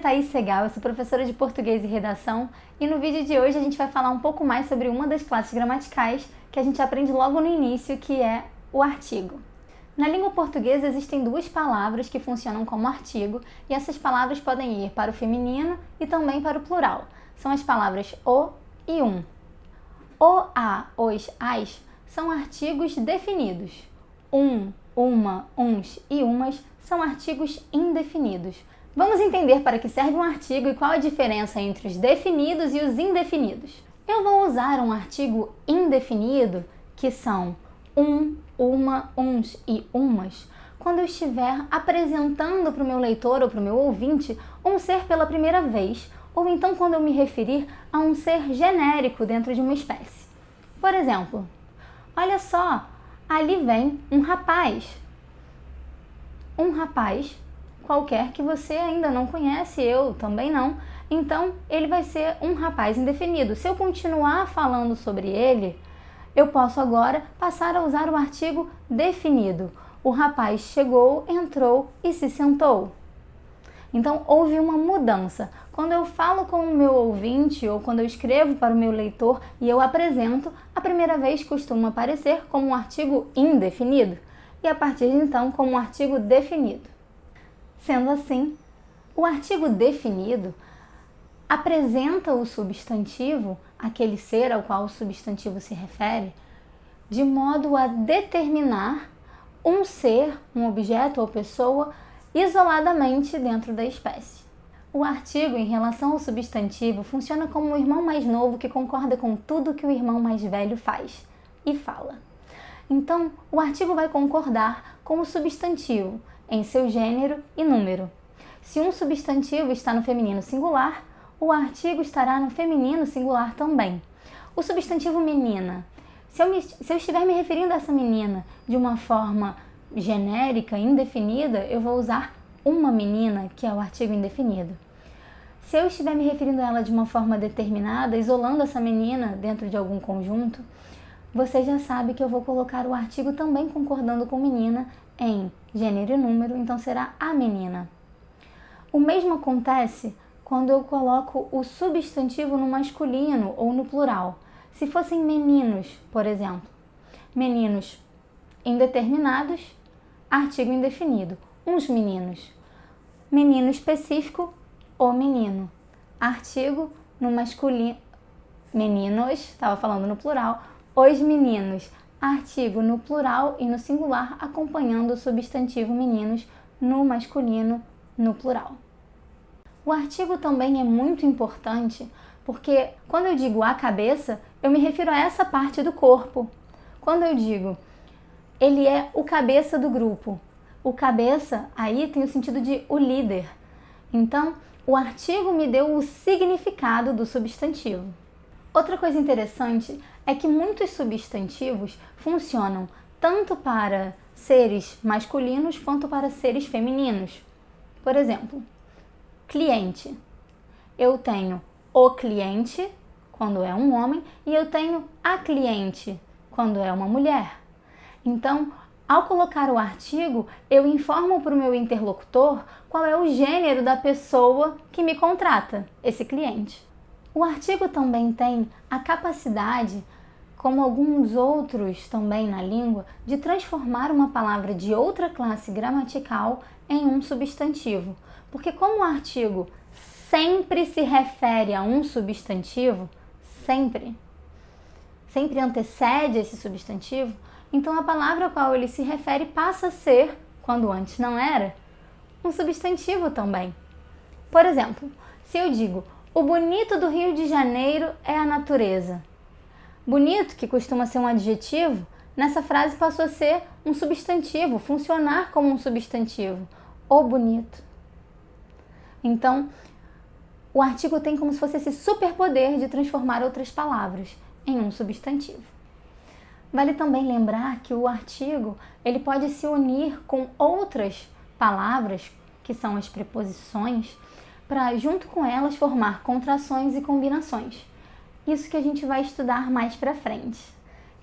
Thaís Segal, eu sou professora de português e redação e no vídeo de hoje a gente vai falar um pouco mais sobre uma das classes gramaticais que a gente aprende logo no início, que é o artigo. Na língua portuguesa existem duas palavras que funcionam como artigo e essas palavras podem ir para o feminino e também para o plural. São as palavras o e um. O, a, os, as são artigos definidos. Um, uma, uns e umas são artigos indefinidos. Vamos entender para que serve um artigo e qual a diferença entre os definidos e os indefinidos. Eu vou usar um artigo indefinido, que são um, uma, uns e umas, quando eu estiver apresentando para o meu leitor ou para o meu ouvinte um ser pela primeira vez, ou então quando eu me referir a um ser genérico dentro de uma espécie. Por exemplo, olha só, ali vem um rapaz. Um rapaz qualquer que você ainda não conhece, eu também não, então ele vai ser um rapaz indefinido. Se eu continuar falando sobre ele, eu posso agora passar a usar o artigo definido. O rapaz chegou, entrou e se sentou. Então houve uma mudança. Quando eu falo com o meu ouvinte ou quando eu escrevo para o meu leitor e eu apresento, a primeira vez costuma aparecer como um artigo indefinido e a partir de então como um artigo definido. Sendo assim, o artigo definido apresenta o substantivo, aquele ser ao qual o substantivo se refere, de modo a determinar um ser, um objeto ou pessoa isoladamente dentro da espécie. O artigo, em relação ao substantivo, funciona como um irmão mais novo que concorda com tudo que o irmão mais velho faz e fala. Então, o artigo vai concordar com o substantivo em seu gênero e número. Se um substantivo está no feminino singular, o artigo estará no feminino singular também. O substantivo menina, se eu estiver me referindo a essa menina de uma forma genérica, indefinida, eu vou usar uma menina, que é o artigo indefinido. Se eu estiver me referindo a ela de uma forma determinada, isolando essa menina dentro de algum conjunto, você já sabe que eu vou colocar o artigo também concordando com menina em gênero e número, então será a menina. O mesmo acontece quando eu coloco o substantivo no masculino ou no plural. Se fossem meninos, por exemplo, meninos indeterminados, artigo indefinido, uns meninos. Menino específico, o menino. Artigo no masculino, meninos, estava falando no plural, os meninos. Artigo no plural e no singular, acompanhando o substantivo meninos no masculino, no plural. O artigo também é muito importante porque quando eu digo a cabeça, eu me refiro a essa parte do corpo. Quando eu digo ele é o cabeça do grupo, o cabeça aí tem o sentido de o líder. Então, o artigo me deu o significado do substantivo. Outra coisa interessante é que muitos substantivos funcionam tanto para seres masculinos quanto para seres femininos. Por exemplo, cliente. Eu tenho o cliente, quando é um homem, e eu tenho a cliente, quando é uma mulher. Então, ao colocar o artigo, eu informo para o meu interlocutor qual é o gênero da pessoa que me contrata, esse cliente. O artigo também tem a capacidade, como alguns outros também na língua, de transformar uma palavra de outra classe gramatical em um substantivo. Porque como o artigo sempre se refere a um substantivo, sempre antecede esse substantivo, então a palavra a qual ele se refere passa a ser, quando antes não era, um substantivo também. Por exemplo, se eu digo o bonito do Rio de Janeiro é a natureza. Bonito, que costuma ser um adjetivo, nessa frase passou a ser um substantivo, funcionar como um substantivo. O bonito. Então, o artigo tem como se fosse esse superpoder de transformar outras palavras em um substantivo. Vale também lembrar que o artigo ele pode se unir com outras palavras, que são as preposições, para, junto com elas, formar contrações e combinações. Isso que a gente vai estudar mais para frente.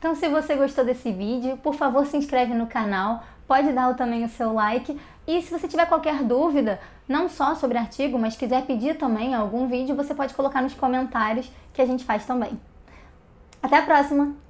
Então, se você gostou desse vídeo, por favor, se inscreve no canal, pode dar também o seu like. E se você tiver qualquer dúvida, não só sobre artigo, mas quiser pedir também algum vídeo, você pode colocar nos comentários que a gente faz também. Até a próxima!